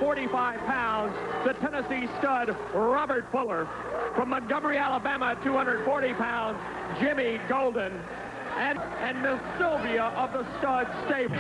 245 pounds, the Tennessee stud, Robert Fuller. From Montgomery, Alabama, 240 pounds, Jimmy Golden. And Miss Sylvia of the stud stable.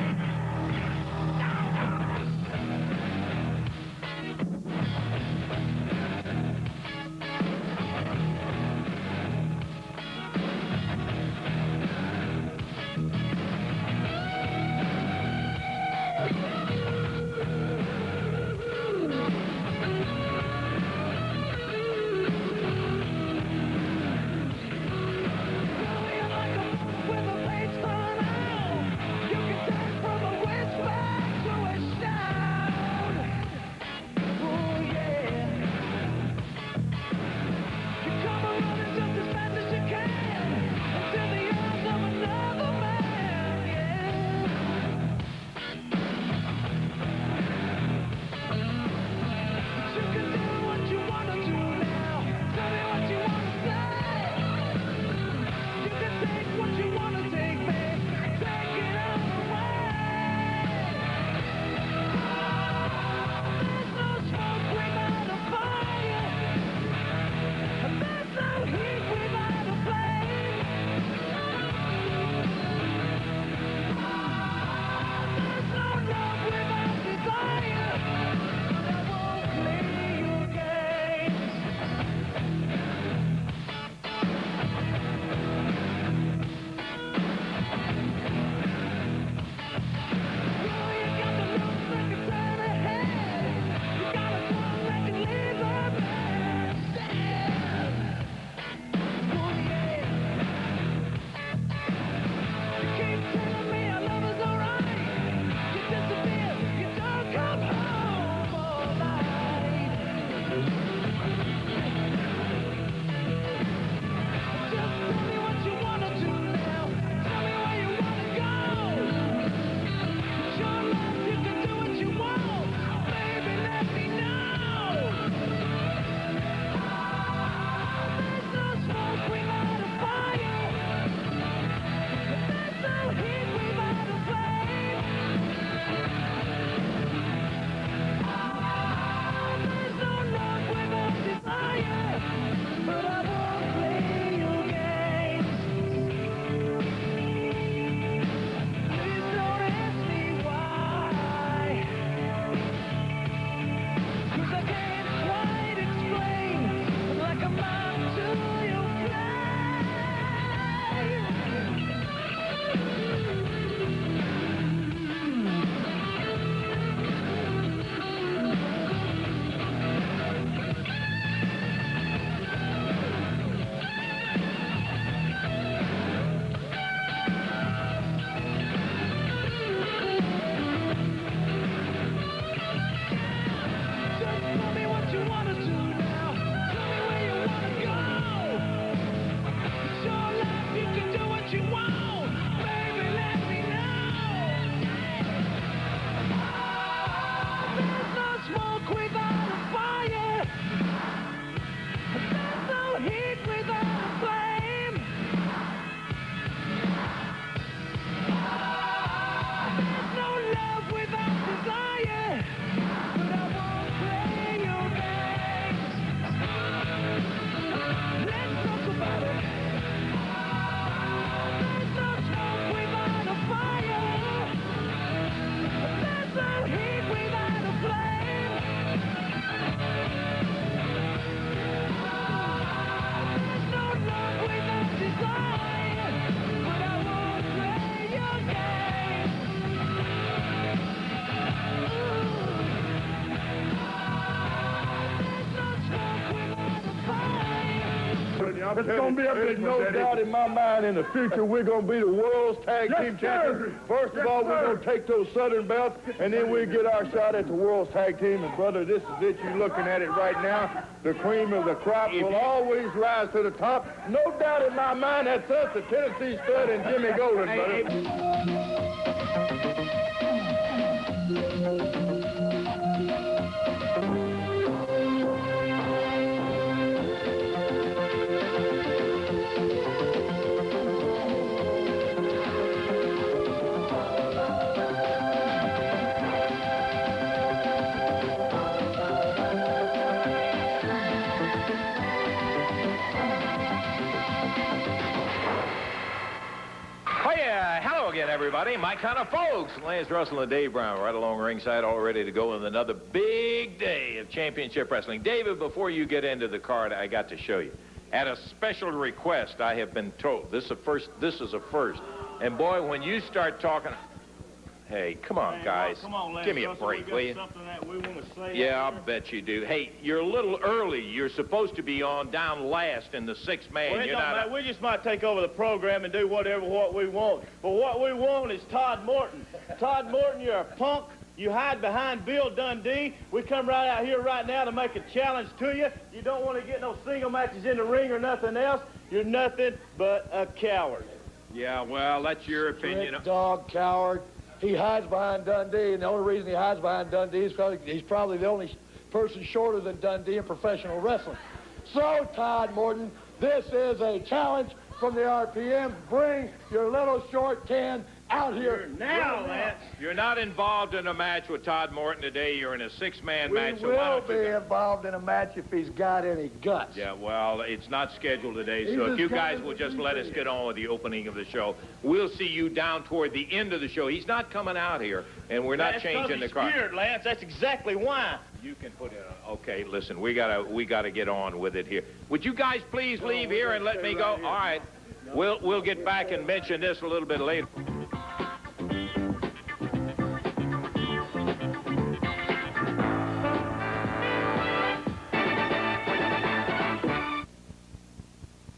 It's going to be up. There's no doubt in my mind in the future we're going to be the world's tag team champions. First of all, we're going to take those Southern belts, and then we'll get our shot at the world's tag team. And, brother, this is it. You're looking at it right now. The cream of the crop will always rise to the top. No doubt in my mind that's us, the Tennessee Stud and Jimmy Golden, brother. everybody. My kind of folks. Lance Russell and Dave Brown right along ringside, all ready to go with another big day of championship wrestling. David, before you get into the card, I got to show you. At a special request, I have been told, this is a first. And boy, when you start talking, hey, come on, guys. Come on, Lance. Give me a break, will you? Something that we want to say. Yeah, I'll bet you do. Hey, you're a little early. You're supposed to be on down last in the six-man. Well, it don't matter. We just might take over the program and do what we want. But what we want is Todd Morton. Todd Morton, you're a punk. You hide behind Bill Dundee. We come right out here right now to make a challenge to you. You don't want to get no single matches in the ring or nothing else. You're nothing but a coward. Yeah, well, that's your opinion. Trick dog, coward. He hides behind Dundee, and the only reason he hides behind Dundee is because he's probably the only person shorter than Dundee in professional wrestling. So, Todd Morton, this is a challenge from the RPM. Bring your little short can out here now, Lance. You're not involved in a match with Todd Morton today. You're in a six-man match. We will be involved in a match if he's got any guts. Yeah, well, it's not scheduled today, so if you guys will just let us get on with the opening of the show, we'll see you down toward the end of the show. He's not coming out here, and we're not changing the card. Scared, Lance. That's exactly why. You can put it on. Okay, listen, we gotta get on with it here. Would you guys please leave here and let me go? All right. We'll get back and mention this a little bit later.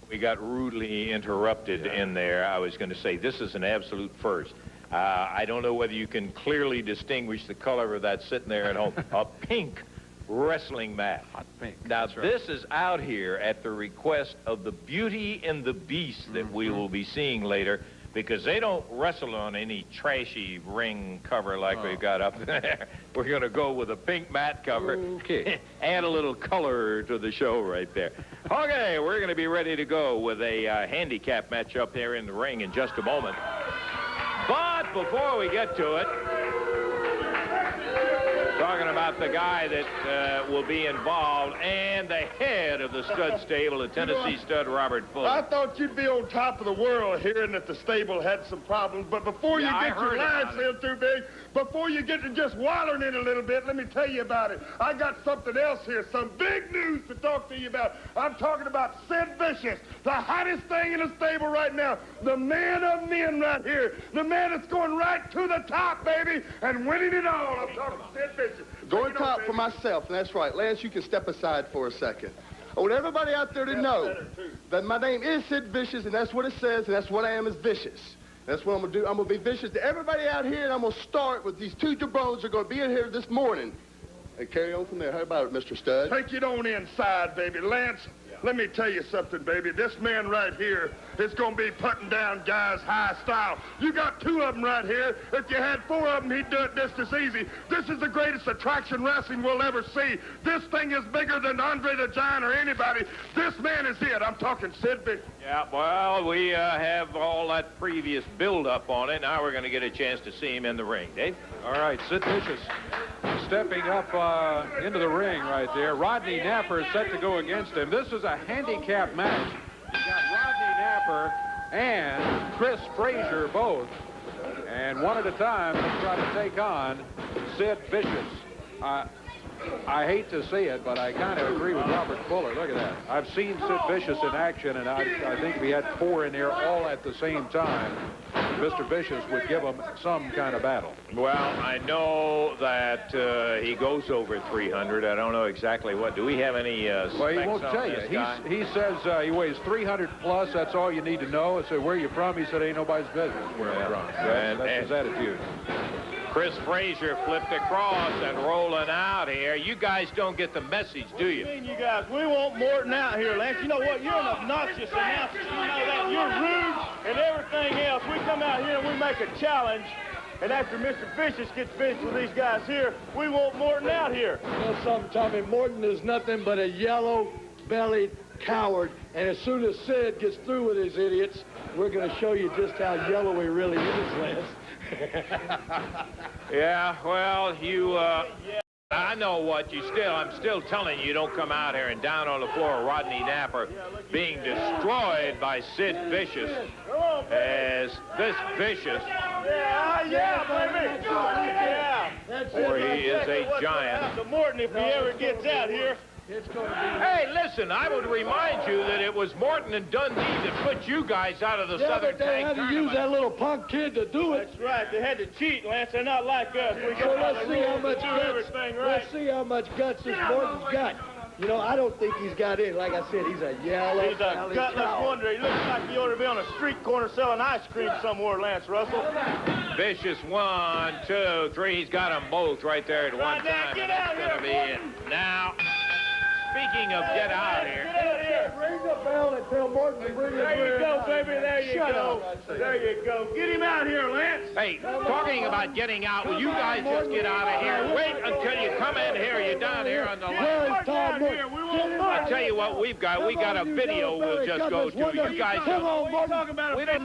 We got rudely interrupted in there. I was going to say this is an absolute first. I don't know whether you can clearly distinguish the color of that sitting there at home. A pink wrestling mat. Hot pink. Now, this is out here at the request of the Beauty and the Beast that we will be seeing later, because they don't wrestle on any trashy ring cover like we've got up there. We're going to go with a pink mat cover. Okay. Add a little color to the show right there. Okay, we're going to be ready to go with a handicap match up there in the ring in just a moment. But before we get to it, talking about the guy that will be involved and the head of the stud stable, the Tennessee stud, Robert Fuller. I thought you'd be on top of the world hearing that the stable had some problems, but before you get your lines in too big, before you get to just wallering in a little bit, let me tell you about it. I got something else here, some big news to talk to you about. I'm talking about Sid Vicious, the hottest thing in the stable right now, the man of men right here, the man that's going right to the top, baby, and winning it all. I'm talking Sid Vicious. Going top for myself, and that's right. Lance, you can step aside for a second. I want everybody out there to know that my name is Sid Vicious, and that's what it says, and that's what I am, is vicious. That's what I'm going to do. I'm going to be vicious to everybody out here, and I'm going to start with these two jabrones that are going to be in here this morning. And carry on from there. How about it, Mr. Stud? Take it on inside, baby. Lance, let me tell you something, baby. This man right here is going to be putting down guys high style. You got two of them right here. If you had four of them, he'd do it just as easy. This is the greatest attraction wrestling we'll ever see. This thing is bigger than Andre the Giant or anybody. This man is it. I'm talking Sid Vicious. Yeah, well, we have all that previous build-up on it. Now we're going to get a chance to see him in the ring. Dave? All right, Sid Vicious stepping up into the ring right there. Rodney Napper is set to go against him. This is a handicap match. You got Rodney Napper and Chris Frazier both. And one at a time, let's try to take on Sid Vicious. I hate to say it, but I kind of agree with Robert Fuller. Look at that. I've seen Sid Vicious in action, and I think if he had four in there all at the same time, Mr. Vicious would give him some kind of battle. Well, I know that he goes over 300. I don't know exactly what. Do we have any Well, he won't tell you. He says he weighs 300 plus. That's all you need to know. I said, where are you from? He said, ain't nobody's business where I'm from. That's his attitude. Chris Frazier flipped across and rolling out here. You guys don't get the message, do you? What do you mean, you guys? We want Morton out here, Lance. You know what? You're an obnoxious announcer. You know that. You're rude and everything else. We come out here and we make a challenge. And after Mr. Vicious gets finished with these guys here, we want Morton out here. You know something, Tommy? Morton is nothing but a yellow-bellied coward. And as soon as Sid gets through with his idiots, we're going to show you just how yellow he really is, Lance. Yeah, well, you... I know what I'm still telling you don't come out here and down on the floor Rodney Napper being destroyed by Sid Vicious. As this Vicious, for he is a giant. Morton, if he ever gets out here. Hey, listen, I would remind you that it was Morton and Dundee that put you guys out of the Southern but they Tag had to Tournament. use that little punk kid to do it. That's right. They had to cheat, Lance. They're not like us. So let's see how much guts. Let's see how much guts this Morton's got. You know, I don't think he's got in. Like I said, he's a yellow. He's a gutless wonder. He looks like he ought to be on a street corner selling ice cream somewhere, Lance Russell. Vicious, 1, 2, 3. He's got them both right there at one time. Get And out that's going to be it. Now, speaking of get out here. Ring the bell and tell Morton to bring it. There you go, baby. There you go. There you go. Get him out here, Lance. Hey, talking about getting out, will you guys just get out of here? Wait until you come in here. You're down here on the line. Tom Morton. I'll tell you what we've got. We got a video we'll just go to. You guys Come on, Morton. Talk about we don't.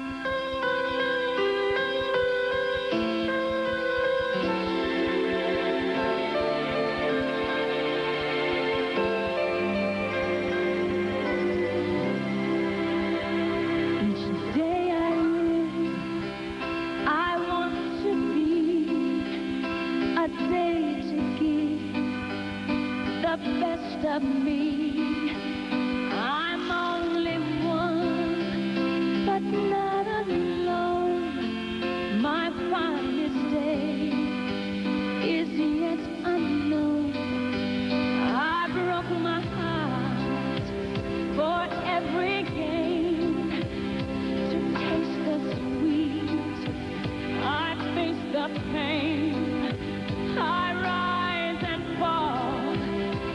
Of me, I'm only one, but not alone. My finest day is yet unknown. I broke my heart for every game to taste the sweet. I face the pain. I rise and fall,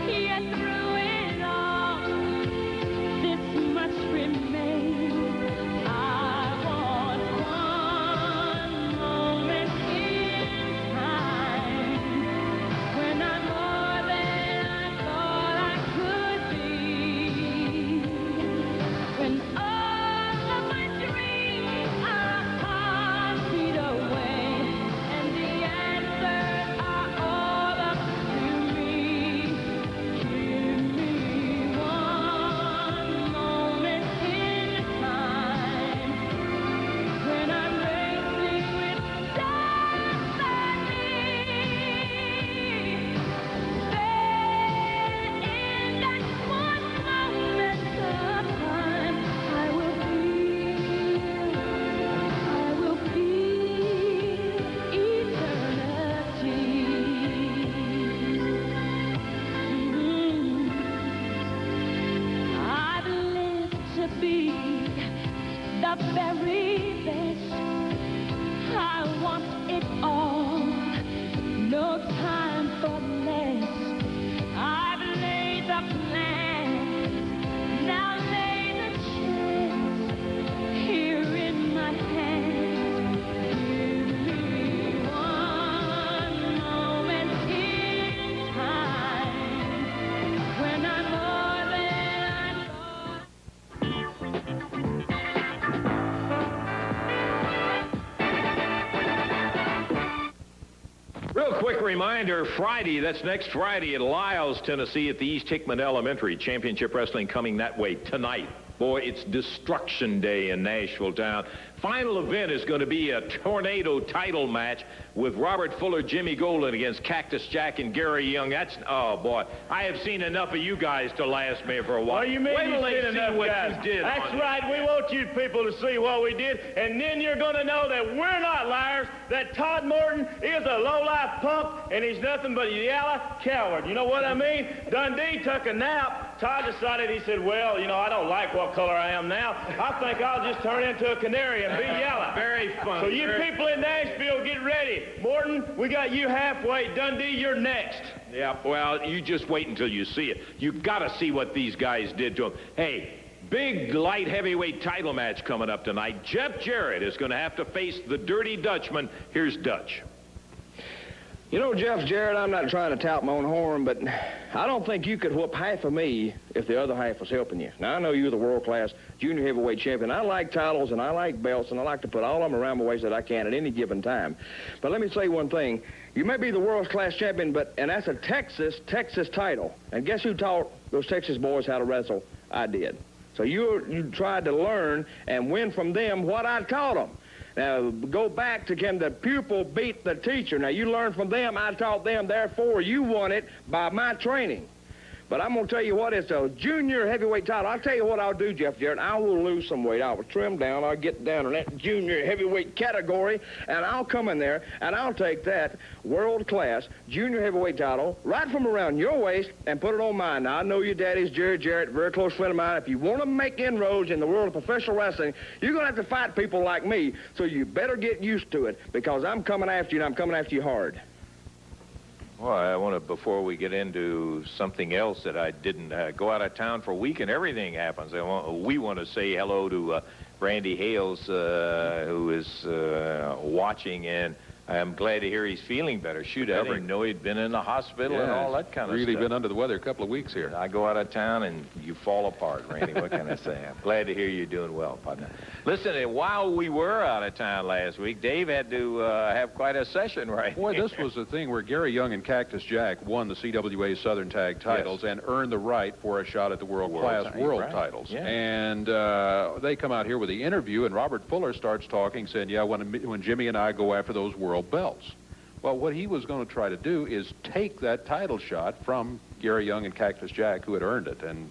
yet through it all, this much remains. I want one moment in time when I'm more than I thought I could be. When all of my dreams are a heartbeat away, and the answers are all up to me. Give me one moment in time when I'm racing with destiny. There in that one moment of time, I will feel eternity. I've lived to be the very best. I want it all, no time for less. I've laid the plan, now lay the chance here in my hands. Give me one moment in time when I'm more than I thought. Real quick reminder, Friday, that's next Friday at Lyles, Tennessee at the East Hickman Elementary. Championship Wrestling coming that way tonight. Boy, it's Destruction Day in Nashville town. Final event is going to be a tornado title match with Robert Fuller, Jimmy Golden against Cactus Jack and Gary Young. That's, oh boy, I have seen enough of you guys to last me for a while. Well, you mean Wait till you've they seen see enough, what guys. you did. That's on it. right. We want you people to see what we did, and then you're going to know that we're not liars, that Todd Morton is a low-life punk, and he's nothing but a yellow coward. You know what I mean? Dundee took a nap. Todd decided, he said, well, you know, I don't like what color I am now. I think I'll just turn into a canary and be yellow. Very fun. So you people in Nashville, get ready. Morton, we got you halfway. Dundee, you're next. Yeah, well, you just wait until you see it. You've got to see what these guys did to him. Hey, big light heavyweight title match coming up tonight. Jeff Jarrett is going to have to face the Dirty Dutchman. Here's Dutch. You know, Jeff Jarrett, I'm not trying to tout my own horn, but I don't think you could whoop half of me if the other half was helping you. Now, I know you're the world-class junior heavyweight champion. I like titles, and I like belts, and I like to put all of them around my waist that I can at any given time. But let me say one thing. You may be the world's class champion, and that's a Texas title. And guess who taught those Texas boys how to wrestle? I did. So you tried to learn and win from them what I taught them. Now, go back to can the pupil beat the teacher? Now, you learned from them, I taught them, therefore you won it by my training. But I'm going to tell you what, it's a junior heavyweight title. I'll tell you what I'll do, Jeff Jarrett. I will lose some weight. I will trim down. I'll get down in that junior heavyweight category, and I'll come in there, and I'll take that world-class junior heavyweight title right from around your waist and put it on mine. Now, I know your daddy's Jerry Jarrett, very close friend of mine. If you want to make inroads in the world of professional wrestling, you're going to have to fight people like me, so you better get used to it, because I'm coming after you, and I'm coming after you hard. Well, I want to, before we get into something else that I didn't go out of town for a week and everything happens, we want to say hello to Randy Hales, who is watching, and I'm glad to hear he's feeling better. Shoot, I didn't know he'd been in the hospital and all that kind of stuff. Really been under the weather a couple of weeks here. I go out of town and you fall apart, Randy. What can I say? I'm glad to hear you're doing well, partner. Listen, and while we were out of town last week, Dave had to have quite a session, right? Boy, this was the thing where Gary Young and Cactus Jack won the CWA Southern Tag titles and earned the right for a shot at the world-class world titles. Yeah. And they come out here with the interview, and Robert Fuller starts talking, saying, yeah, when Jimmy and I go after those world belts. Well, what he was going to try to do is take that title shot from Gary Young and Cactus Jack, who had earned it, and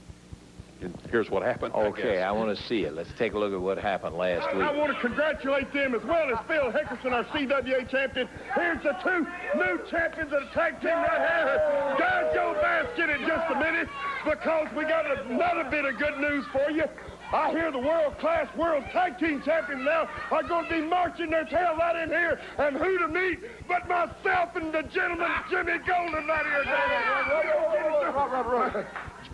here's what happened. Okay, I want to see it. Let's take a look at what happened last week. I want to congratulate them as well as Phil Hickerson, our CWA champion. Here's the two new champions of the tag team right here. Guys, go basket in just a minute, because we got another bit of good news for you. I hear the world-class world tag team champions now are going to be marching their tail right in here. And who to meet but myself and the gentleman Jimmy Golden right here. Right.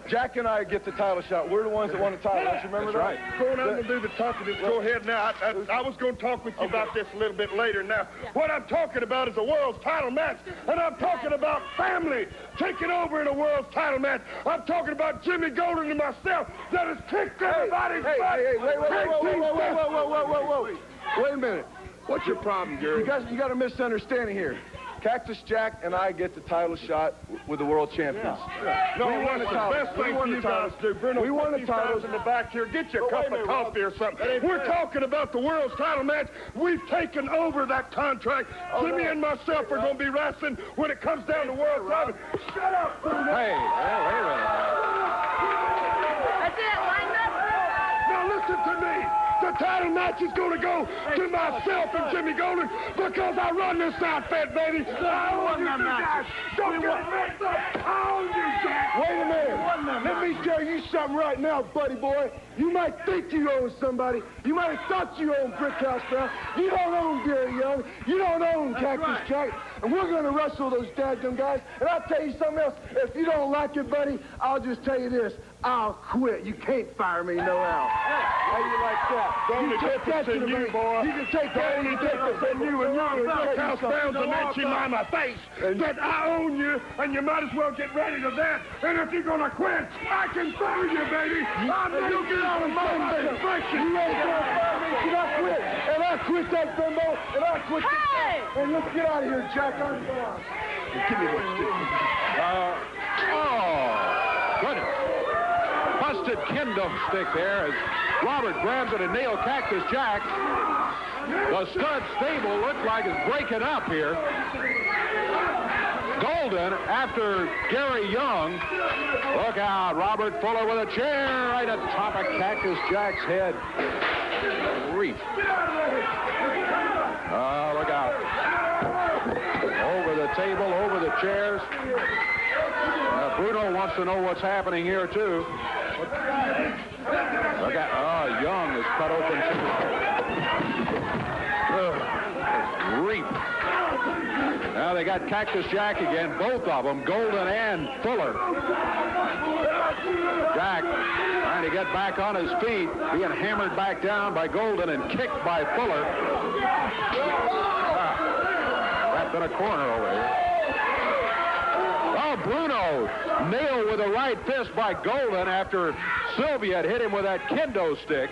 Jack and I get the title shot. We're the ones that won the title. Don't you remember that? Right. Going out and do the talking. Go ahead now. I was going to talk with you about this a little bit later. Now, what I'm talking about is a world's title match, and I'm talking about family taking over in a world's title match. I'm talking about Jimmy Golden and myself that has kicked everybody's butt. Hey, whoa. Wait a minute. What's your problem, Gary? You got a misunderstanding here. Cactus Jack and I get the title shot with the world champions. Yeah. No, we won the title. Best thing you guys do. Bruno, we won the titles in the back here. Get you a cup of coffee or something. We're talking about the world's title match. We've taken over that contract. Jimmy and myself are going to be wrestling when it comes down to world title. Shut up, Bruno. Hey, wait a minute. That's it, line up. Now listen to me. The title match is going to go to myself and Jimmy Golden, because I run this outfit, baby. I own you, guys. Don't get messed up. I own you, Jack. Wait a minute. Let me tell you something right now, buddy boy. You might think you own somebody. You might have thought you owned Brickhouse now. You don't own Gary Young. You don't own Cactus Jack. And we're going to wrestle those dadgum guys. And I'll tell you something else. If you don't like it, buddy, I'll just tell you this. I'll quit. You can't fire me no how. How you like that? Only difference in you, boy. You can take that. Only difference in you and you. Brickhouse sounds an itchy by my face. That I own you, and you might as well get ready to that. And if you're going to quit, I can fire you, baby. You get out of my face. You ain't going to fire me. Can I quit? And I quit that bimbo, and I quit this. And let's get out of here, Jack. I'm gone. Give me that stick. Goodness. Busted kendo stick there as Robert grabs it and nails Cactus Jack. The stud stable looks like it's breaking up here. Golden after Gary Young. Look out, Robert Fuller with a chair right at the top of Cactus Jack's head. Grief. Oh, look out. Over the table, over the chairs. Bruno wants to know what's happening here, too. Look out. Oh, Young is cut open. Grief. Now they got Cactus Jack again, both of them, Golden and Fuller. Jack trying to get back on his feet, being hammered back down by Golden and kicked by Fuller. Trapped in a corner over here. Oh, Bruno nailed with a right fist by Golden after Sylvia had hit him with that kendo stick.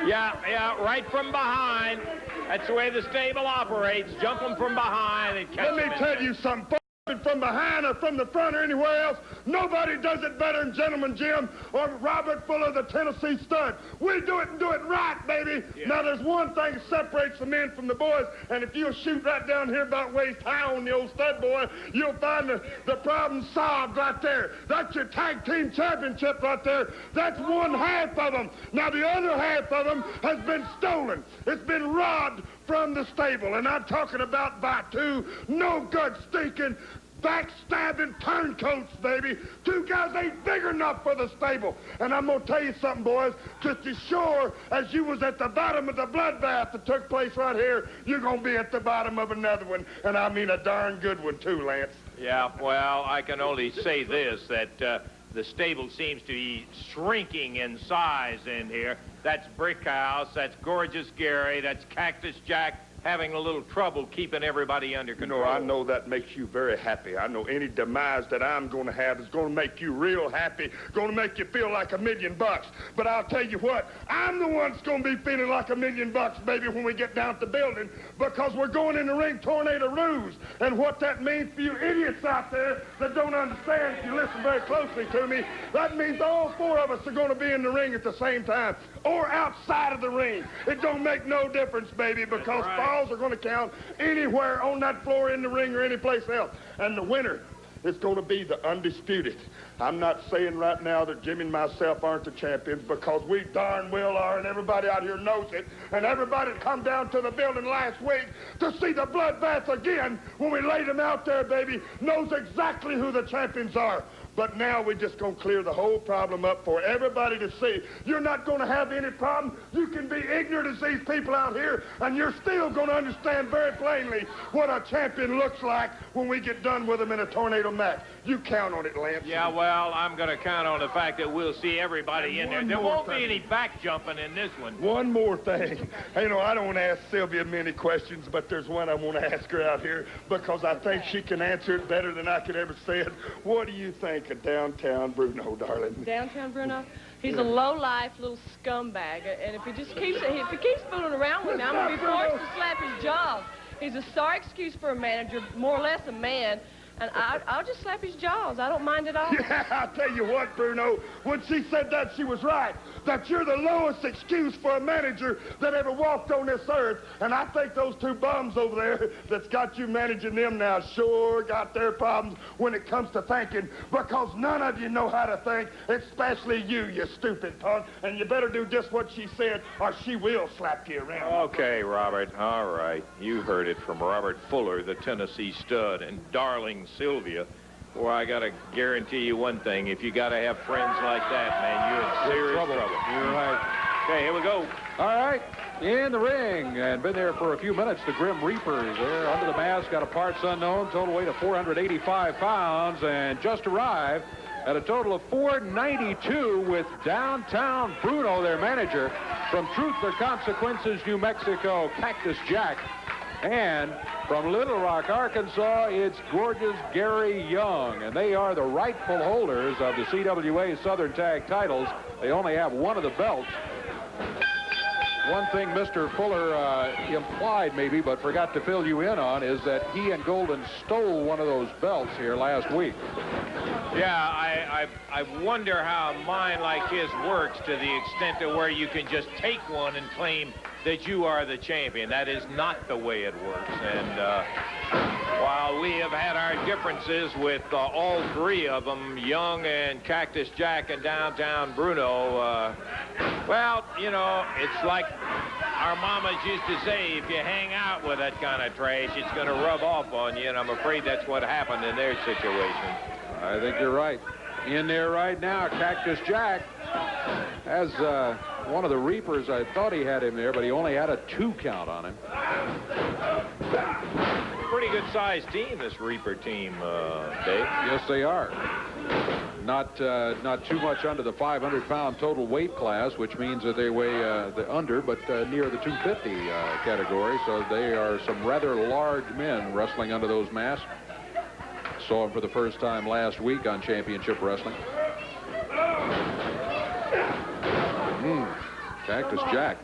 Yeah, right from behind. That's the way the stable operates. Jump them from behind and catch Let me them in tell there. you something. From behind or from the front or anywhere else, nobody does it better than Gentleman Jim or Robert Fuller, the Tennessee stud. We do it and do it right, baby. Yeah. Now, there's one thing that separates the men from the boys, and if you'll shoot right down here about waist high on the old stud boy, you'll find the problem solved right there. That's your tag team championship right there. That's one half of them. Now, the other half of them has been stolen. It's been robbed from the stable, and I'm talking about by two no-good, stinking, backstabbing turncoats, baby. Two guys ain't big enough for the stable. And I'm going to tell you something, boys. Just as sure as you was at the bottom of the bloodbath that took place right here, you're going to be at the bottom of another one. And I mean a darn good one, too, Lance. Yeah, well, I can only say this, that the stable seems to be shrinking in size in here. That's Brick House, that's Gorgeous Gary, that's Cactus Jack, having a little trouble keeping everybody under control. I know that makes you very happy. I know any demise that I'm going to have is going to make you real happy, going to make you feel like $1 million. But I'll tell you what, I'm the one that's going to be feeling like $1 million, baby, when we get down to the building, because we're going in the ring tornado ruse. And what that means for you idiots out there that don't understand, if you listen very closely to me, that means all four of us are going to be in the ring at the same time or outside of the ring. It don't make no difference, baby, because falls are going to count anywhere on that floor, in the ring, or any place else. And the winner is going to be the undisputed. I'm not saying right now that Jimmy and myself aren't the champions, because we darn well are, and everybody out here knows it. And everybody that come down to the building last week to see the bloodbath again when we laid them out there, baby, knows exactly who the champions are. But now we're just going to clear the whole problem up for everybody to see. You're not going to have any problem. You can be ignorant as these people out here, and you're still going to understand very plainly what a champion looks like when we get done with them in a tornado match. You count on it, Lance. Yeah, well, I'm going to count on the fact that we'll see everybody in there. There won't be any back jumping in this one. One more thing. You know, I don't want to ask Sylvia many questions, but there's one I want to ask her out here, because I think she can answer it better than I could ever say it. What do you think of downtown Bruno, darling? Downtown Bruno? He's a low-life little scumbag, and if he keeps fooling around with me, I'm going to be forced to slap his jaws. He's a sorry excuse for a manager, more or less a man, and I'll just slap his jaws. I don't mind at all. Yeah, I'll tell you what, Bruno, when she said that, she was right. That you're the lowest excuse for a manager that ever walked on this earth. And I think those two bums over there that's got you managing them now sure got their problems when it comes to thinking, because none of you know how to think, especially you stupid punk. And you better do just what she said, or she will slap you around. Okay, Robert, all right. You heard it from Robert Fuller, the Tennessee stud, and darling Sylvia. Well, I got to guarantee you one thing. If you got to have friends like that, man, you're in serious trouble. You're right. Okay, here we go. All right, in the ring, and been there for a few minutes. The Grim Reapers there under the mask, got a parts unknown, total weight of 485 pounds, and just arrived at a total of 492 with Downtown Bruno, their manager, from Truth or Consequences, New Mexico, Cactus Jack. And from Little Rock, Arkansas, it's Gorgeous Gary Young, and they are the rightful holders of the CWA Southern Tag titles. They only have one of the belts. One thing Mr. Fuller implied maybe, but forgot to fill you in on, is that he and Golden stole one of those belts here last week. Yeah, I wonder how a mind like his works, to the extent to where you can just take one and claim that you are the champion. That is not the way it works. And while we have had our differences with all three of them, Young and Cactus Jack and Downtown Bruno, well, you know, it's like our mamas used to say, if you hang out with that kind of trash, it's going to rub off on you, and I'm afraid that's what happened in their situation. I think you're right. In there right now, Cactus Jack has one of the Reapers. I thought he had him there, but he only had a 2 count on him. Pretty good-sized team, this Reaper team, Dave. Yes, they are. Not too much under the 500-pound total weight class, which means that they weigh the under, but near the 250 category. So they are some rather large men wrestling under those masks. Saw him for the first time last week on Championship Wrestling. Cactus Jack.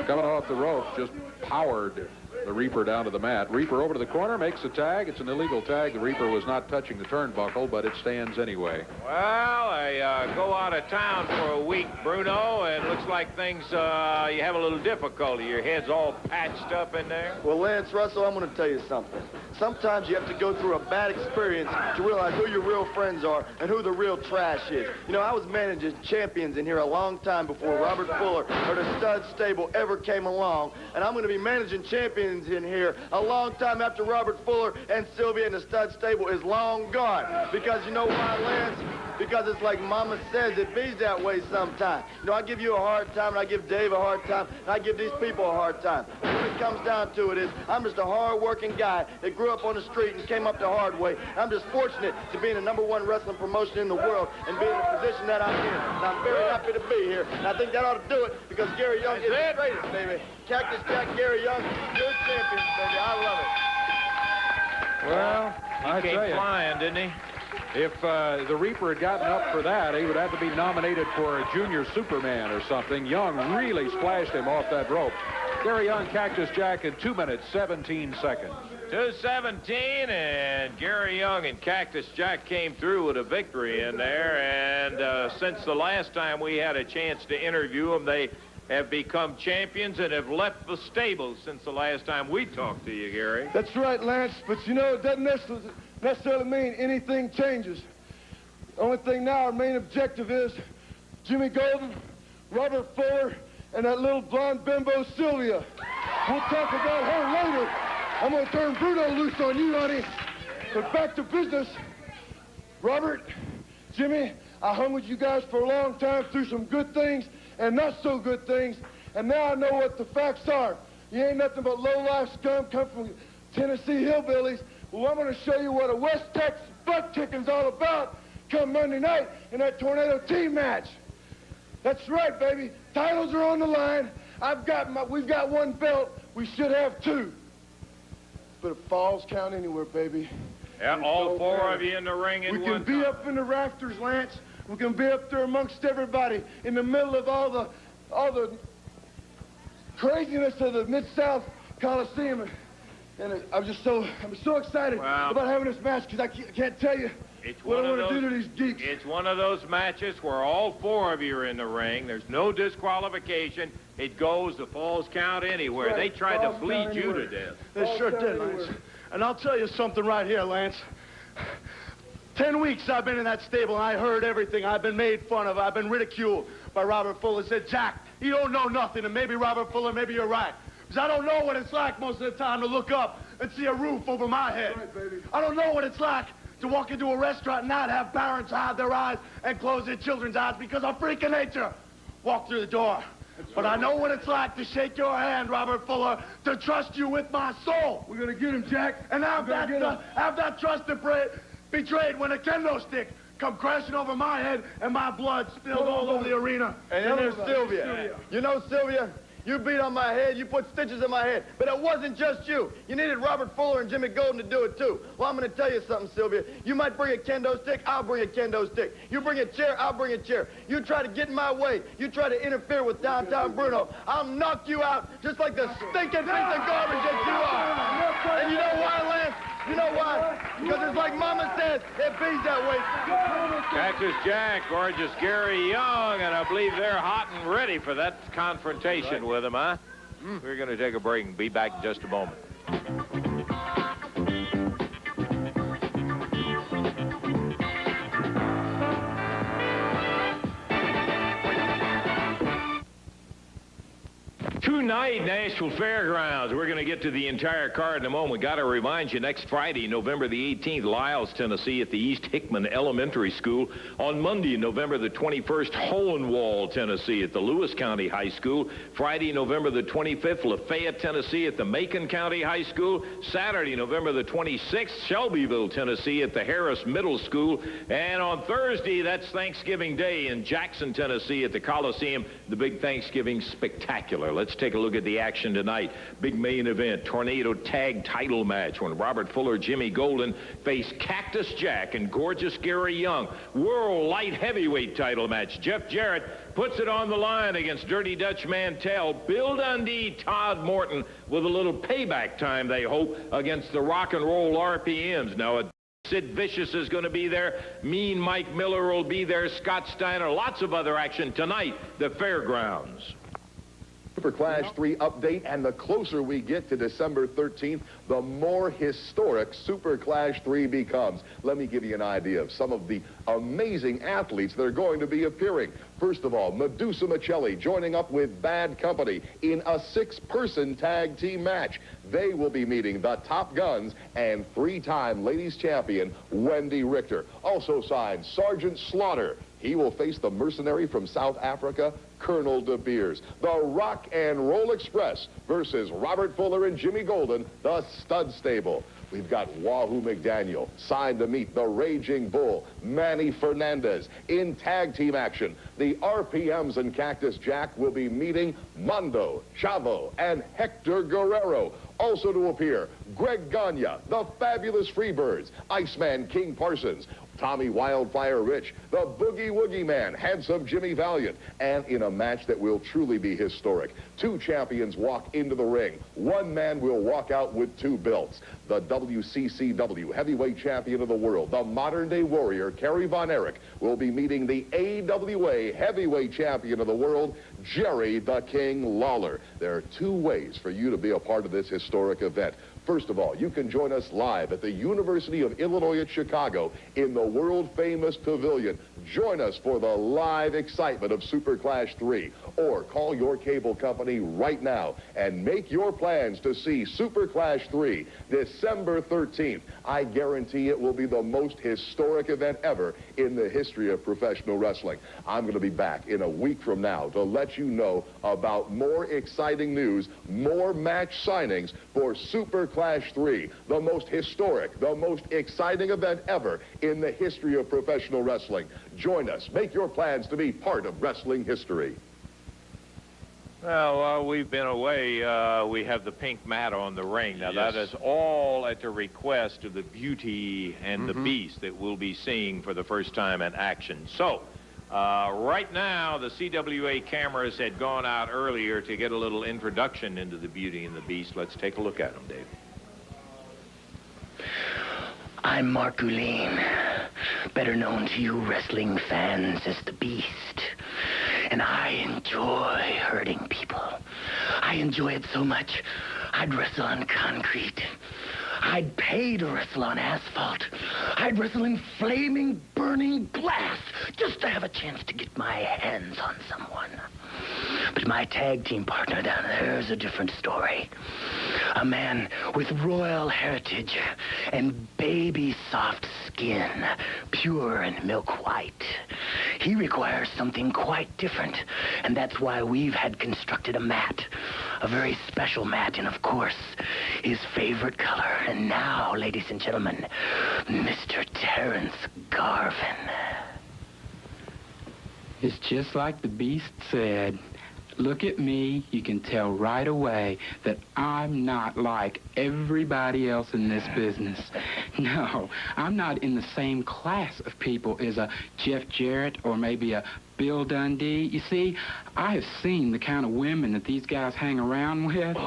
coming off the ropes, just powered the Reaper down to the mat. Reaper over to the corner, makes a tag. It's an illegal tag. The Reaper was not touching the turnbuckle, but it stands anyway. Well, I go out of town for a week, Bruno, and looks like things, you have a little difficulty. Your head's all patched up in there. Well, Lance Russell, I'm going to tell you something. Sometimes you have to go through a bad experience to realize who your real friends are and who the real trash is. You know, I was managing champions in here a long time before Robert Fuller or the stud stable ever came along, and I'm going to be managing champions in here a long time after Robert Fuller and Sylvia and the stud stable is long gone. Because you know why, Lance? Because it's like Mama says, it be that way sometimes. You know, I give you a hard time, and I give Dave a hard time, and I give these people a hard time. But when it comes down to it is, I'm just a hard-working guy that grew up on the street and came up the hard way. I'm just fortunate to be in the #1 wrestling promotion in the world and be in the position that I'm in. And I'm very happy to be here. And I think that ought to do it because Gary Young is the greatest, baby. Cactus Jack, Gary Young, good champions, baby. I love it. Well, I He tell came you, flying, didn't he? if the Reaper had gotten up for that, he would have to be nominated for a Junior Superman or something. Young really splashed him off that rope. Gary Young, Cactus Jack in 2 minutes, 17 seconds. 2:17, and Gary Young and Cactus Jack came through with a victory in there. And since the last time we had a chance to interview them, they have become champions and have left the stable since the last time we talked to you, Gary. That's right, Lance, but you know, it doesn't necessarily mean anything changes. The only thing now, our main objective is Jimmy Golden, Robert Fuller, and that little blonde bimbo Sylvia. We'll talk about her later. I'm going to turn Bruno loose on you, honey. But back to business. Robert, Jimmy, I hung with you guys for a long time through some good things and not so good things, and now I know what the facts are. You ain't nothing but low-life scum come from Tennessee hillbillies. Well, I'm going to show you what a West Texas butt-kicking's all about come Monday night in that Tornado team match. That's right, baby. Titles are on the line. We've got one belt. We should have two. But if falls count anywhere, baby. Yeah, all four of you in the ring in one one We can be up in the rafters, Lance. We can be up there amongst everybody in the middle of all the craziness of the Mid-South Coliseum. And I'm so excited about having this match because I can't tell you what I want to do to these geeks. It's one of those matches where all four of you are in the ring. There's no disqualification. It goes, the falls count anywhere. Right. They tried to bleed you to death. They sure did, Lance. And I'll tell you something right here, Lance. 10 weeks I've been in that stable, and I heard everything. I've been made fun of. I've been ridiculed by Robert Fuller. Said, Jack, you don't know nothing, and maybe Robert Fuller, maybe you're right. Because I don't know what it's like most of the time to look up and see a roof over my head. Right, baby. I don't know what it's like to walk into a restaurant and not have parents hide their eyes and close their children's eyes because of freak of nature. Walk through the door. But I know what it's like to shake your hand, Robert Fuller, to trust you with my soul. We're going to get him, Jack. And have that trust betrayed when a kendo stick come crashing over my head and my blood spilled all over the arena. And then there's Sylvia. You know, Sylvia, you beat on my head, you put stitches in my head, but it wasn't just you. You needed Robert Fuller and Jimmy Golden to do it, too. Well, I'm going to tell you something, Sylvia. You might bring a kendo stick, I'll bring a kendo stick. You bring a chair, I'll bring a chair. You try to get in my way, you try to interfere with downtown Bruno, I'll knock you out just like the stinking piece of garbage that you are. And you know why, Lance? You know why? Because it's like Mama said, it bees that way. Cactus Jack, gorgeous Gary Young, and I believe they're hot and ready for that confrontation with him, huh? We're going to take a break and be back in just a moment. Tonight, Nashville Fairgrounds. We're going to get to the entire card in a moment. Got to remind you, next Friday, November the 18th, Lyles, Tennessee, at the East Hickman Elementary School. On Monday, November the 21st, Hohenwald, Tennessee, at the Lewis County High School. Friday, November the 25th, Lafayette, Tennessee, at the Macon County High School. Saturday, November the 26th, Shelbyville, Tennessee, at the Harris Middle School. And on Thursday, that's Thanksgiving Day in Jackson, Tennessee, at the Coliseum, the big Thanksgiving Spectacular. Let's take a look look at the action tonight. Big main event, Tornado Tag title match when Robert Fuller, Jimmy Golden face Cactus Jack and Gorgeous Gary Young. World Light Heavyweight title match. Jeff Jarrett puts it on the line against Dirty Dutch Mantell. Bill Dundee, Todd Morton with a little payback time, they hope, against the Rock and Roll RPMs. Now, Sid Vicious is going to be there. Mean Mike Miller will be there. Scott Steiner. Lots of other action tonight. The Fairgrounds. Super Clash 3 update, and the closer we get to December 13th, the more historic Super Clash 3 becomes. Let me give you an idea of some of the amazing athletes that are going to be appearing. First of all, Medusa Michelli joining up with Bad Company in a 6-person tag team match. They will be meeting the Top Guns and 3-time ladies champion Wendy Richter. Also signed Sergeant Slaughter. He will face the mercenary from South Africa, Colonel De Beers. The Rock and Roll Express versus Robert Fuller and Jimmy Golden, the Stud Stable. We've got Wahoo McDaniel signed to meet the Raging Bull, Manny Fernandez. In tag team action, the RPMs and Cactus Jack will be meeting Mondo, Chavo, and Hector Guerrero. Also to appear, Greg Gagne, the Fabulous Freebirds, Iceman King Parsons, Tommy Wildfire Rich, the Boogie Woogie Man, Handsome Jimmy Valiant, and in a match that will truly be historic, 2 champions walk into the ring. 1 man will walk out with 2 belts. The WCCW Heavyweight Champion of the World, the modern-day warrior, Kerry Von Erich, will be meeting the AWA Heavyweight Champion of the World, Jerry the King Lawler. There are 2 ways for you to be a part of this historic event. First of all, you can join us live at the University of Illinois at Chicago in the world-famous pavilion. Join us for the live excitement of Super Clash 3. Or call your cable company right now and make your plans to see Super Clash 3 December 13th. I guarantee it will be the most historic event ever in the history of professional wrestling. I'm going to be back in a week from now to let you know about more exciting news, more match signings for Super Clash 3, the most historic, the most exciting event ever in the history of professional wrestling. Join us. Make your plans to be part of wrestling history. Well, while we've been away, we have the pink mat on the ring. Now, that is all at the request of the Beauty and the Beast that we'll be seeing for the first time in action. So, right now, the CWA cameras had gone out earlier to get a little introduction into the Beauty and the Beast. Let's take a look at them, Dave. I'm Mark Guline, better known to you wrestling fans as the Beast. And I enjoy hurting people. I enjoy it so much, I'd wrestle on concrete. I'd pay to wrestle on asphalt. I'd wrestle in flaming, burning glass just to have a chance to get my hands on someone. But my tag team partner down there is a different story. A man with royal heritage and baby soft skin, pure and milk white. He requires something quite different, and that's why we've had constructed a mat. A very special mat, and of course, his favorite color. And now, ladies and gentlemen, Mr. Terrence Garvin. It's just like the Beast said. Look at me, you can tell right away that I'm not like everybody else in this business. No, I'm not in the same class of people as a Jeff Jarrett or maybe a Bill Dundee. You see, I have seen the kind of women that these guys hang around with.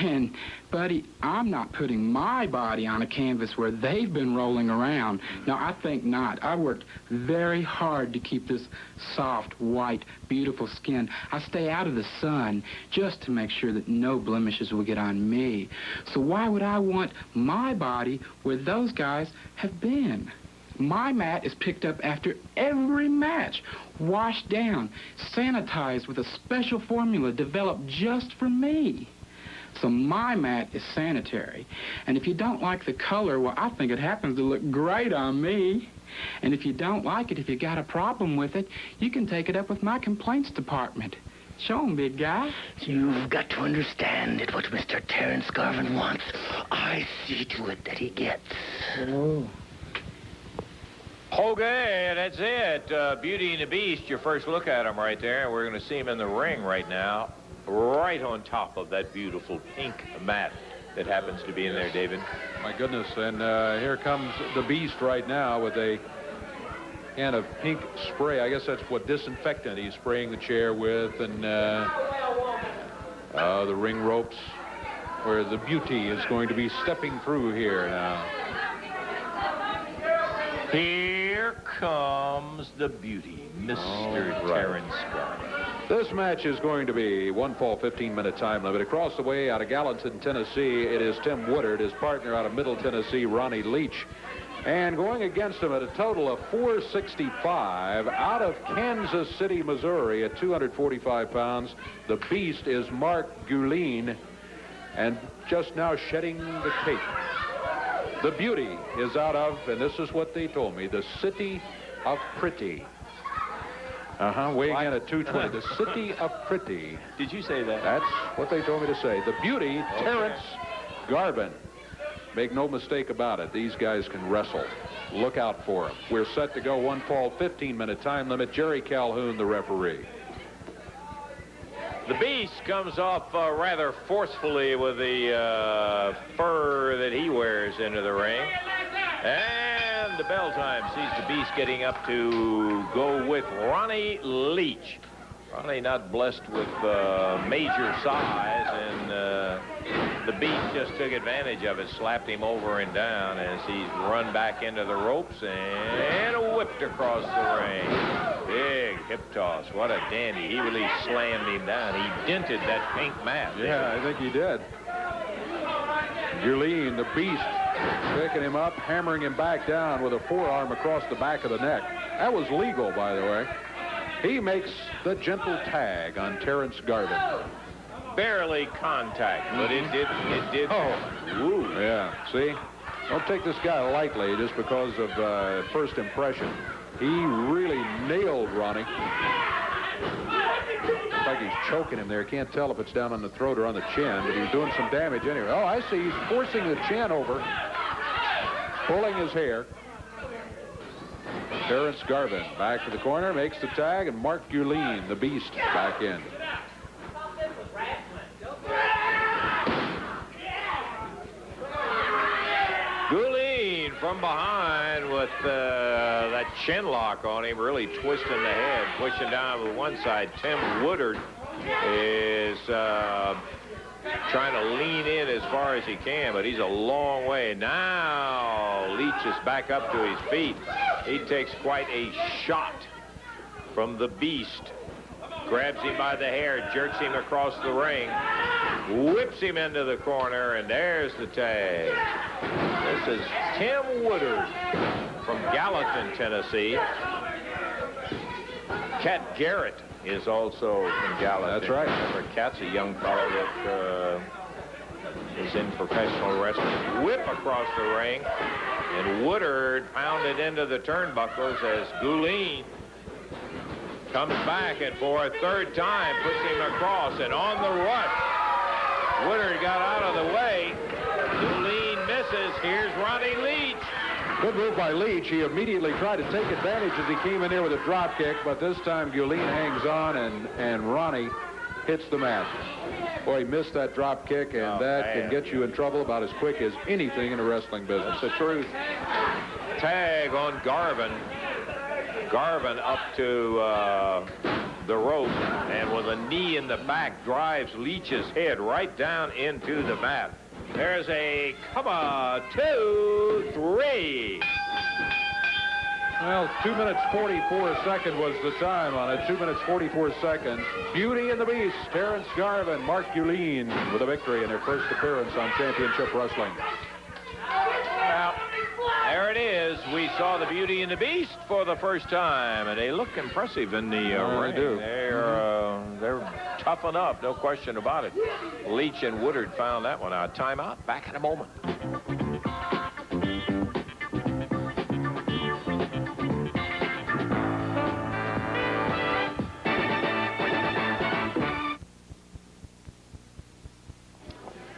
And, buddy, I'm not putting my body on a canvas where they've been rolling around. No, I think not. I worked very hard to keep this soft, white, beautiful skin. I stay out of the sun just to make sure that no blemishes will get on me. So why would I want my body where those guys have been? My mat is picked up after every match, washed down, sanitized with a special formula developed just for me. So my mat is sanitary. And if you don't like the color, well, I think it happens to look great on me. And if you don't like it, if you got a problem with it, you can take it up with my complaints department. Show 'em, big guy. You've got to understand that what Mr. Terrence Garvin wants, I see to it that he gets. Oh. Okay, that's it. Beauty and the Beast, your first look at him right there. We're going to see him in the ring right now. right on top of that beautiful pink mat that happens to be in there, David. My goodness, and here comes the Beast right now with a can of pink spray. I guess that's what disinfectant he's spraying the chair with, and the ring ropes where the Beauty is going to be stepping through here now. Here comes the Beauty, Mr. Terrence Garvin. This match is going to be 1 fall, 15-minute time limit. Across the way out of Gallatin, Tennessee, it is Tim Woodard, his partner out of Middle Tennessee, Ronnie Leach. And going against him at a total of 465 out of Kansas City, Missouri at 245 pounds, the Beast is Mark Guline, and just now shedding the cape. The Beauty is out of, and this is what they told me, the City of Pretty. Weighing in at 220. The City of Pretty. Did you say that? That's what they told me to say. The Beauty, Terrence Garvin. Make no mistake about it. These guys can wrestle. Look out for them. We're set to go 1 fall, 15-minute time limit. Jerry Calhoun, the referee. The Beast comes off rather forcefully with the fur that he wears into the ring. And the bell time sees the Beast getting up to go with Ronnie Leach. Ronnie not blessed with major size, and the Beast just took advantage of it, slapped him over and down as he's run back into the ropes and whipped across the ring. Big hip toss. What a dandy. He really slammed him down. He dented that pink mat. Yeah, I think he did. Guline, the Beast, picking him up, hammering him back down with a forearm across the back of the neck. That was legal, by the way. He makes the gentle tag on Terrence Garvin. Barely contact, but it did. Oh, ooh. Yeah, see? Don't take this guy lightly just because of first impression. He really nailed Ronnie. Looks like he's choking him there. Can't tell if it's down on the throat or on the chin, but he's doing some damage anyway. Oh, I see. He's forcing the chin over, pulling his hair. Terrence Garvin back to the corner, makes the tag, and Mark Guline, the Beast, back in. Guline from behind with that chin lock on him, really twisting the head, pushing down with one side. Tim Woodard is trying to lean in as far as he can, but he's a long way. Now Leach is back up to his feet. He takes quite a shot from the Beast. Grabs him by the hair, jerks him across the ring, whips him into the corner, and there's the tag. This is Tim Woodard from Gallatin, Tennessee. Cat Garrett is also from Gallatin. That's right. Remember, Cat's a young fellow that is in professional wrestling. Whip across the ring, and Woodard pounded into the turnbuckles as Guline comes back, and for a third time puts him across, and on the rush. Woodard got out of the way. Guline misses. Here's Ronnie Leach. Good move by Leach. He immediately tried to take advantage as he came in there with a drop kick, but this time Guline hangs on, and Ronnie hits the mat. Boy, he missed that drop kick, and can get you in trouble about as quick as anything in the wrestling business. That's the truth. Tag on Garvin. Garvin up to the rope, and with a knee in the back drives Leach's head right down into the mat. There's a 2, 3. Well, 2 minutes 44 seconds was the time on it. 2 minutes 44 seconds. Beauty and the Beast, Terrence Garvin, Mark Guline with a victory in their first appearance on Championship Wrestling. Well, there it is. We saw the Beauty and the Beast for the first time, and they look impressive in the ring. They do. They're tough enough, no question about it. Leach and Woodard found that one out. Timeout. Back in a moment.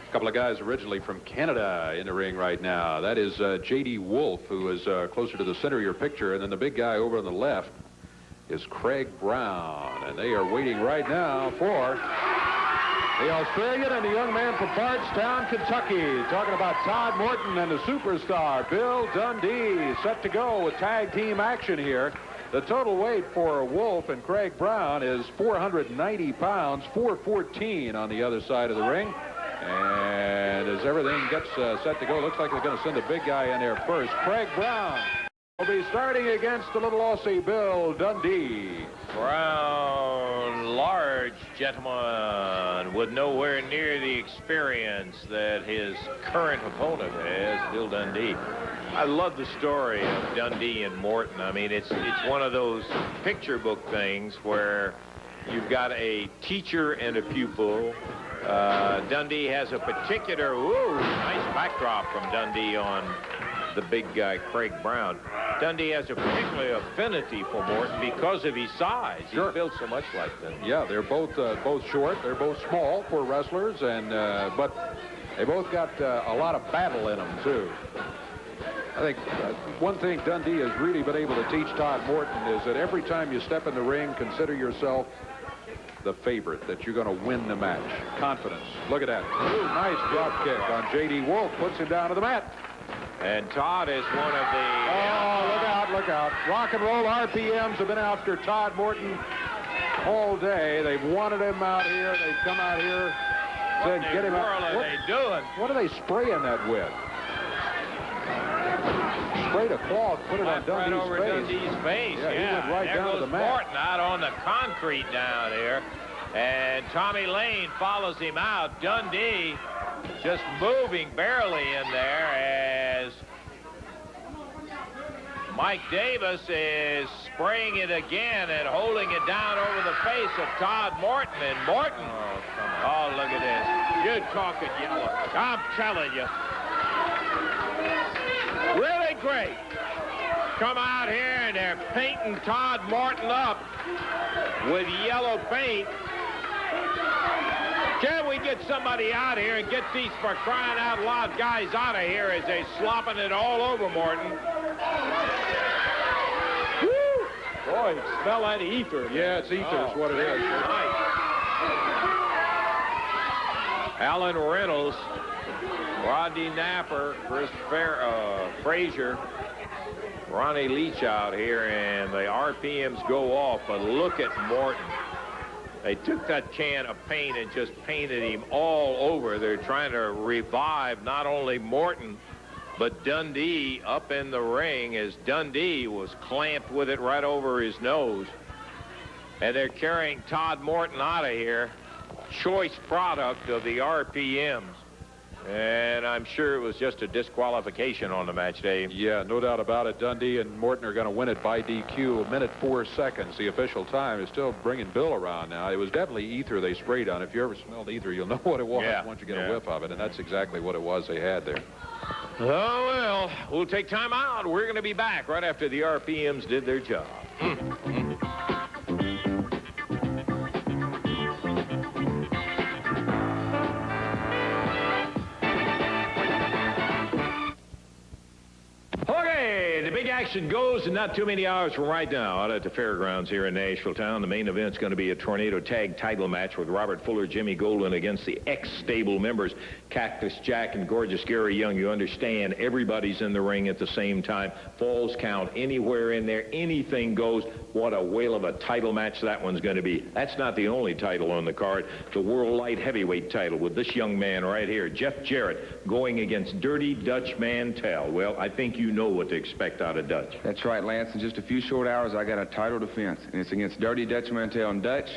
A couple of guys originally from Canada in the ring right now. That is J.D. Wolf, who is closer to the center of your picture, and then the big guy over on the left is Craig Brown, and they are waiting right now for The Australian and the young man from Bardstown, Kentucky. Talking about Todd Morton and the superstar, Bill Dundee, set to go with tag team action here. The total weight for Wolf and Craig Brown is 490 pounds, 414 on the other side of the ring. And as everything gets set to go, looks like they're going to send the big guy in there first. Craig Brown will be starting against the little Aussie Bill Dundee. Brown, large gentleman with nowhere near the experience that his current opponent has, Bill Dundee. I love the story of Dundee and Morton. I mean, it's one of those picture book things where you've got a teacher and a pupil. Dundee has a particular, nice backdrop from Dundee on the big guy, Craig Brown. Dundee has a particular affinity for Morton because of his size. Sure. He's built so much like them. Yeah, they're both short. They're both small for wrestlers, and but they both got a lot of battle in them, too. I think one thing Dundee has really been able to teach Todd Morton is that every time you step in the ring, consider yourself the favorite, that you're going to win the match. Confidence. Look at that. Ooh, nice drop kick on J.D. Wolf. Puts him down to the mat. And Todd is one of the... Oh, look out, look out. Rock and roll RPMs have been after Todd Morton all day. They've wanted him out here. They've come out here to get him out. What are they doing? What are they spraying that with? Sprayed a cloth, put it on Dundee's right over face. Dundee's face. Yeah, he went right down to the mat. Morton out on the concrete down here. And Tommy Lane follows him out. Dundee just moving barely in there as Mike Davis is spraying it again and holding it down over the face of Todd Morton. And Morton, oh, look at this. You're talking yellow. I'm telling you. Really great. Come out here and they're painting Todd Morton up with yellow paint. Can we get somebody out here and get these for crying out loud guys out of here as they slopping it all over Morton? Woo! Boy, smell that ether. Yeah, it's ether is what it is. Nice. Alan Reynolds, Rodney Napper, Chris Frazier, Ronnie Leach out here, and the RPMs go off, but look at Morton. They took that can of paint and just painted him all over. They're trying to revive not only Morton, but Dundee up in the ring as Dundee was clamped with it right over his nose. And they're carrying Todd Morton out of here, choice product of the RPMs. And I'm sure it was just a disqualification on the match, Dave. Yeah, no doubt about it. Dundee and Morton are going to win it by DQ. 1:04. The official time is still bringing Bill around now. It was definitely ether they sprayed on. If you ever smelled ether, you'll know what it was once you get a whiff of it. And that's exactly what it was they had there. Oh, well, we'll take time out. We're going to be back right after the RPMs did their job. Okay, the big action goes in not too many hours from right now out at the fairgrounds here in Nashville town. The main event's going to be a Tornado Tag title match with Robert Fuller, Jimmy Golden against the ex-stable members, Cactus Jack and Gorgeous Gary Young. You understand, everybody's in the ring at the same time. Falls count anywhere in there. Anything goes. What a whale of a title match that one's going to be. That's not the only title on the card. The World Light Heavyweight title with this young man right here, Jeff Jarrett, going against Dirty Dutch Mantell. Well, I think you know what to expect out of Dutch. That's right, Lance. In just a few short hours, I got a title defense, and it's against Dirty Dutch Mantell. And Dutch,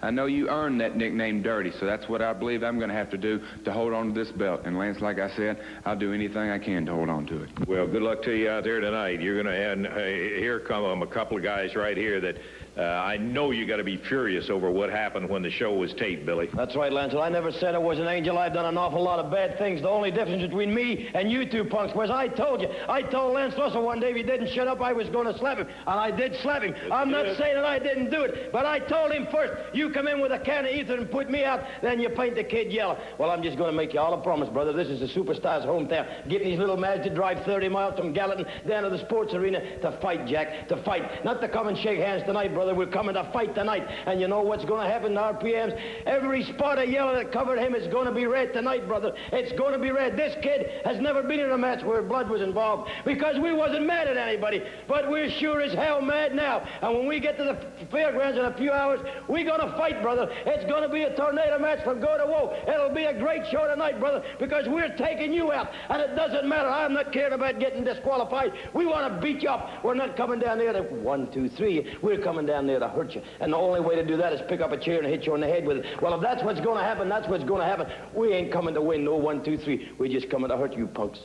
I know you earned that nickname Dirty, so that's what I believe I'm going to have to do to hold on to this belt. And Lance, like I said, I'll do anything I can to hold on to it. Well, good luck to you out there tonight. You're going to have, here come a couple of guys right here that I know you got to be furious over what happened when the show was taped, Billy. That's right, Lance. I never said I was an angel. I've done an awful lot of bad things. The only difference between me and you two punks was I told you. I told Lance Russell one day if he didn't shut up, I was going to slap him. And I did slap him. I'm not saying that I didn't do it, but I told him first, you come in with a can of ether and put me out, then you paint the kid yellow. Well, I'm just going to make you all a promise, brother. This is the superstar's hometown. Getting these little mads to drive 30 miles from Gallatin down to the sports arena to fight, Jack, to fight. Not to come and shake hands tonight, brother. brother. We're coming to fight tonight. And you know what's going to happen to RPMs? Every spot of yellow that covered him is going to be red tonight, brother. It's going to be red. This kid has never been in a match where blood was involved because we wasn't mad at anybody. But we're sure as hell mad now. And when we get to the fairgrounds in a few hours, we're going to fight, brother. It's going to be a tornado match from go to woe. It'll be a great show tonight, brother, because we're taking you out. And it doesn't matter. I'm not caring about getting disqualified. We want to beat you up. We're not coming down there to 1, 2, 3. We're coming down there to hurt you. And the only way to do that is pick up a chair and hit you on the head with it. Well, if that's what's going to happen, that's what's going to happen. We ain't coming to win no 1, 2, 3. We're just coming to hurt you punks.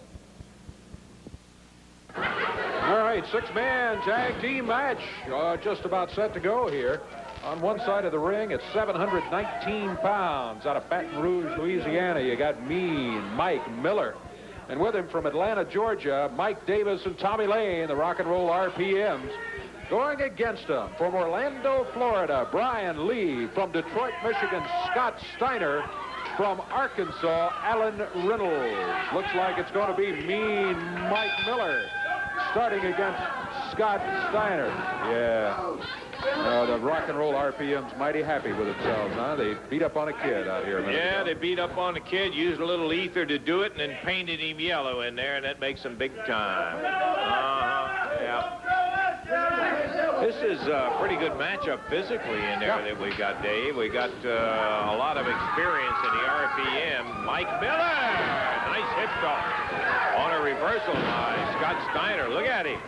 All right, 6-man tag team match just about set to go here. On one side of the ring, it's 719 pounds out of Baton Rouge, Louisiana. You got Mean Mike Miller. And with him from Atlanta, Georgia, Mike Davis and Tommy Lane, the Rock and Roll RPMs. Going against him from Orlando, Florida, Brian Lee. From Detroit, Michigan, Scott Steiner. From Arkansas, Alan Reynolds. Looks like it's going to be Mean Mike Miller starting against Scott Steiner. Yeah. The Rock and Roll RPM's mighty happy with themselves, huh? They beat up on a kid out here. Yeah, they beat up on a kid, used a little ether to do it, and then painted him yellow in there, and that makes him big time. Yeah. This is a pretty good matchup physically in there that we got, Dave. We got a lot of experience in the RPM. Mike Miller, nice hip toss on a reversal by Scott Steiner. Look at him.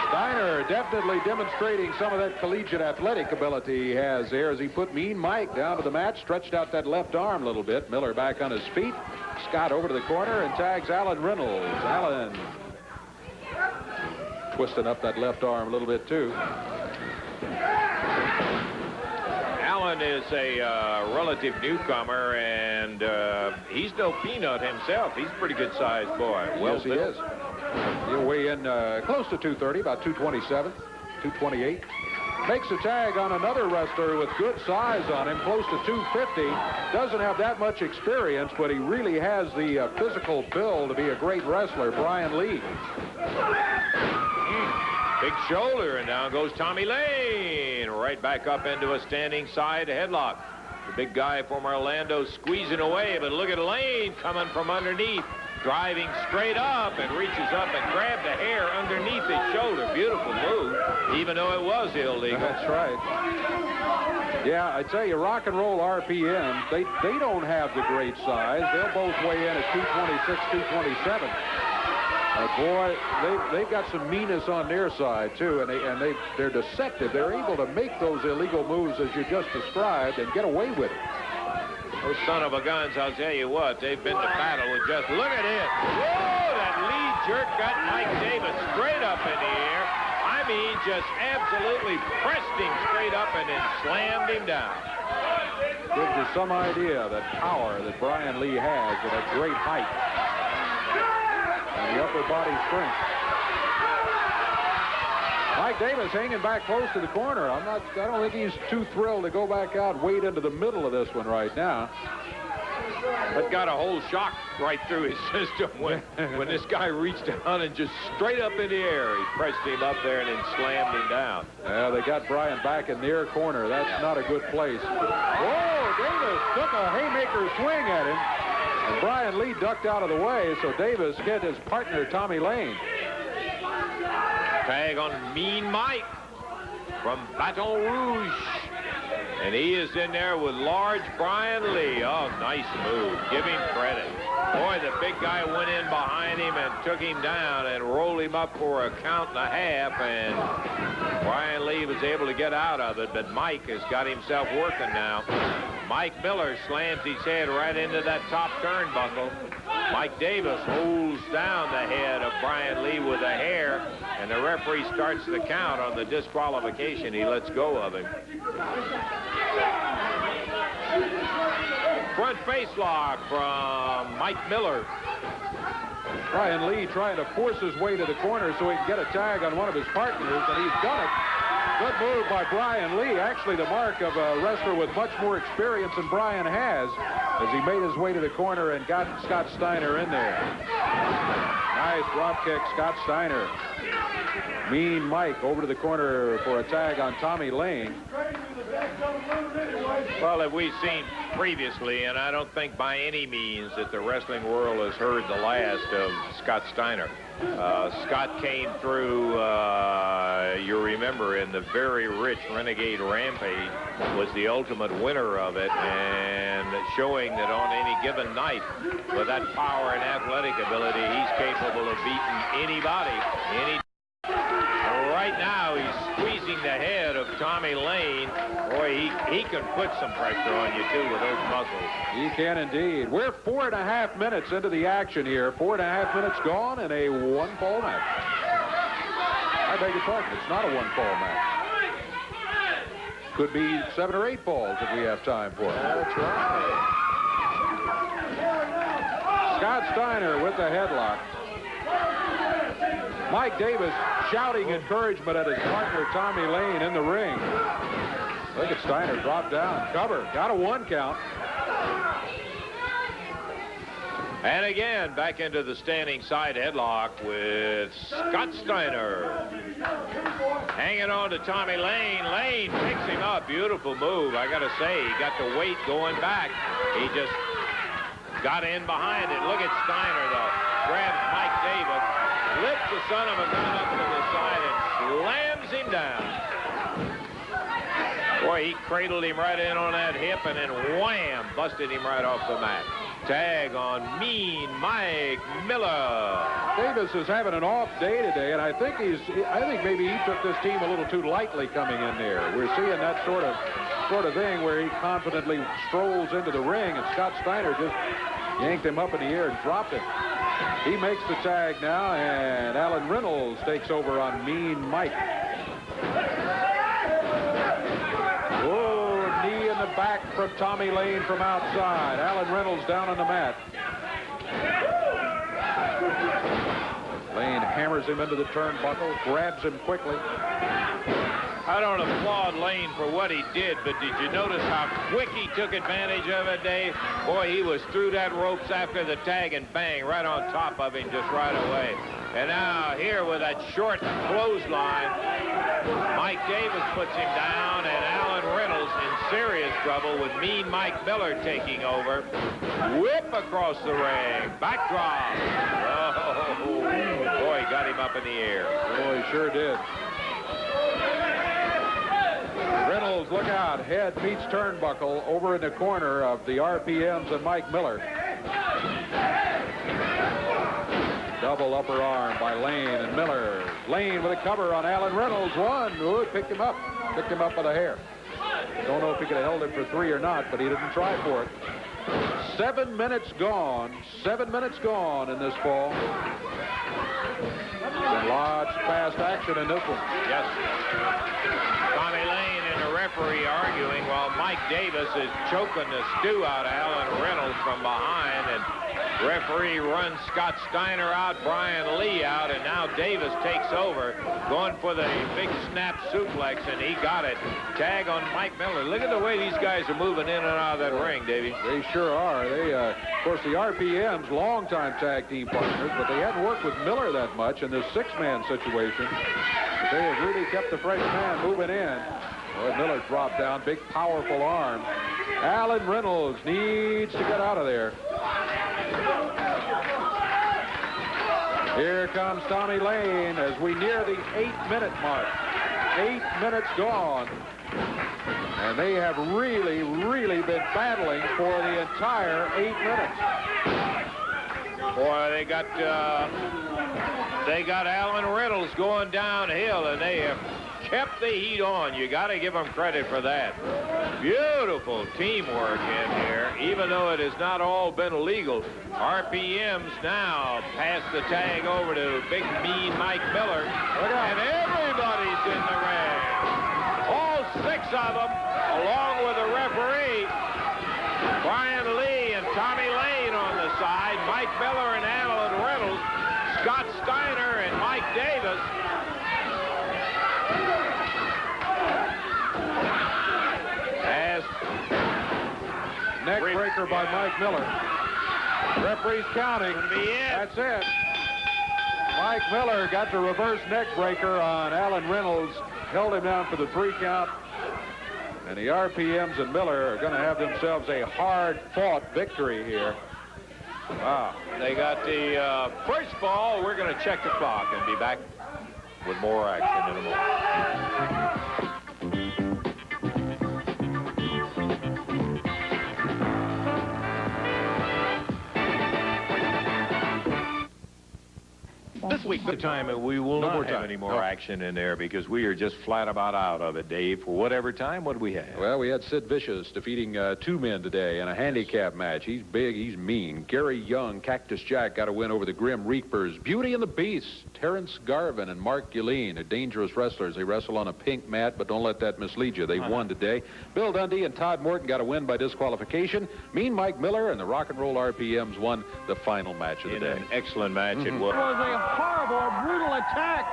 Steiner definitely demonstrating some of that collegiate athletic ability he has there as he put Mean Mike down to the mat, stretched out that left arm a little bit. Miller back on his feet. Scott over to the corner and tags Alan Reynolds. Alan twisting up that left arm a little bit too. Alan is a relative newcomer, and he's no peanut himself. He's a pretty good-sized boy. Well, yes, he is. He'll weigh in close to 230, about 227, 228. Makes a tag on another wrestler with good size on him, close to 250. Doesn't have that much experience, but he really has the physical build to be a great wrestler, Brian Lee. Big shoulder, and down goes Tommy Lane. Right back up into a standing side headlock. The big guy from Orlando squeezing away, but look at Lane coming from underneath. Driving straight up and reaches up and grabbed the hair underneath his shoulder. Beautiful move, even though it was illegal. That's right. Yeah, I tell you, Rock and Roll RPM, they don't have the great size. They'll both weigh in at 226, 227. Boy, they've got some meanness on their side, too, and they're deceptive. They're able to make those illegal moves, as you just described, and get away with it. Those son of a guns, I'll tell you what, they've been to battle with just, look at it. Whoa, that lead jerk got Mike Davis straight up in the air. I mean, just absolutely pressed him straight up and then slammed him down. Gives you some idea of that power that Brian Lee has with that great height and the upper body strength. Mike Davis hanging back close to the corner. I don't think he's too thrilled to go back out and wade into the middle of this one right now. But got a whole shock right through his system when this guy reached down and just straight up in the air. He pressed him up there and then slammed him down. Yeah, they got Brian back in their corner. That's not a good place. Whoa, Davis took a haymaker swing at him. And Brian Lee ducked out of the way, so Davis hit his partner, Tommy Lane. Tag on Mean Mike from Baton Rouge. And he is in there with large Brian Lee. Oh, nice move. Give him credit. Boy, the big guy went in behind him and took him down and rolled him up for a count and a half. And Brian Lee was able to get out of it, but Mike has got himself working now. Mike Miller slams his head right into that top turnbuckle. Mike Davis holds down the head of Brian Lee with a hair, and the referee starts the count on the disqualification. He lets go of him. Front face lock from Mike Miller. Brian Lee trying to force his way to the corner so he can get a tag on one of his partners, and he's done it. Good move by Brian Lee, actually the mark of a wrestler with much more experience than Brian has, as he made his way to the corner and got Scott Steiner in there. Nice run drop kick, Scott Steiner. Mean Mike over to the corner for a tag on Tommy Lane. Well, have we seen previously, and I don't think by any means that the wrestling world has heard the last of Scott Steiner. Scott came through, you remember, in the very rich Renegade Rampage, was the ultimate winner of it, and showing that on any given night, with that power and athletic ability, he's capable of beating anybody. Right now, he's squeezing the head of Tommy Lane. Boy, he can put some pressure on you, too, with those muscles. He can indeed. We're 4.5 minutes into the action here. 4.5 minutes gone in a one-fall match. I beg your pardon. It's not a one-fall match. Could be 7 or 8 falls if we have time for it. That's right. Scott Steiner with the headlock. Mike Davis shouting encouragement at his partner, Tommy Lane, in the ring. Look at Steiner drop down. Cover. Got a 1 count. And again, back into the standing side headlock with Scott Steiner. Hanging on to Tommy Lane. Lane picks him up. Beautiful move. I got to say, he got the weight going back. He just got in behind it. Look at Steiner, though. Grabs Mike Davis. Lifts the son of a gun up to the side and slams him down. Boy, he cradled him right in on that hip and then wham, busted him right off the mat. Tag on Mean Mike Miller. Davis is having an off day today, and I think maybe he took this team a little too lightly coming in there. We're seeing that sort of thing where he confidently strolls into the ring, and Scott Steiner just yanked him up in the air and dropped him. He makes the tag now, and Alan Reynolds takes over on Mean Mike. Oh, knee in the back from Tommy Lane from outside. Alan Reynolds down on the mat. Lane hammers him into the turnbuckle, grabs him quickly. I don't applaud Lane for what he did, but did you notice how quick he took advantage of it, Dave? Boy, he was through that ropes after the tag and bang, right on top of him just right away. And now here with that short clothesline, Mike Davis puts him down, and Alan Reynolds in serious trouble with Mean Mike Miller taking over. Whip across the ring, backdrop. Oh, boy, got him up in the air. Oh, he sure did. Reynolds, look out. Head meets turnbuckle over in the corner of the RPMs and Mike Miller. Double upper arm by Lane and Miller. Lane with a cover on Alan Reynolds. 1. Ooh, picked him up. Picked him up by the hair. Don't know if he could have held him for 3 or not, but he didn't try for it. 7 minutes gone. 7 minutes gone in this fall. Been lots of fast action in this one. Yes. Tommy Lane and the referee arguing while Mike Davis is choking the stew out of Alan Reynolds from behind, and referee runs Scott Steiner out, Brian Lee out, and now Davis takes over, going for the big snap suplex, and he got it. Tag on Mike Miller. Look at the way these guys are moving in and out of that ring, Davey. They sure are. They, of course, the RPMs, longtime tag team partners, but they hadn't worked with Miller that much in this 6-man situation. But they have really kept the fresh man moving in. Boy, Miller dropped down, big, powerful arm. Alan Reynolds needs to get out of there. Here comes Tommy Lane as we near the 8-minute mark. 8 minutes gone. And they have really, really been battling for the entire 8 minutes. Boy, they got Alan Reynolds going downhill, and they have kept the heat on. You got to give them credit for that. Beautiful teamwork in here, even though it has not all been illegal. RPMs now pass the tag over to big mean Mike Miller, and everybody's in the ring. All 6 of them, along with the referee. Brian Lee and Tommy Lane on the side, Mike Miller and Alan Reynolds, Scott Steiner and Mike Davis. Neck breaker by Mike Miller. Referee's counting. That's it. Mike Miller got the reverse neck breaker on Alan Reynolds, held him down for the 3 count. And the RPMs and Miller are going to have themselves a hard-fought victory here. Wow. They got the first ball. We're going to check the clock and be back with more action in a moment. This week, the time we will not have any more action in there because we are just flat about out of it, Dave. For whatever time, what do we have? Well, we had Sid Vicious defeating 2 men today in a handicap match. He's big, he's mean. Gary Young, Cactus Jack, got a win over the Grim Reapers. Beauty and the Beast, Terrence Garvin and Mark Guilleen are dangerous wrestlers. They wrestle on a pink mat, but don't let that mislead you. They won today. Bill Dundee and Todd Morton got a win by disqualification. Mean Mike Miller and the Rock and Roll RPMs won the final match of the day. An excellent match it was. It was a horrible, brutal attack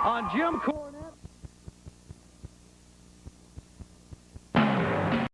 on Jim Cole.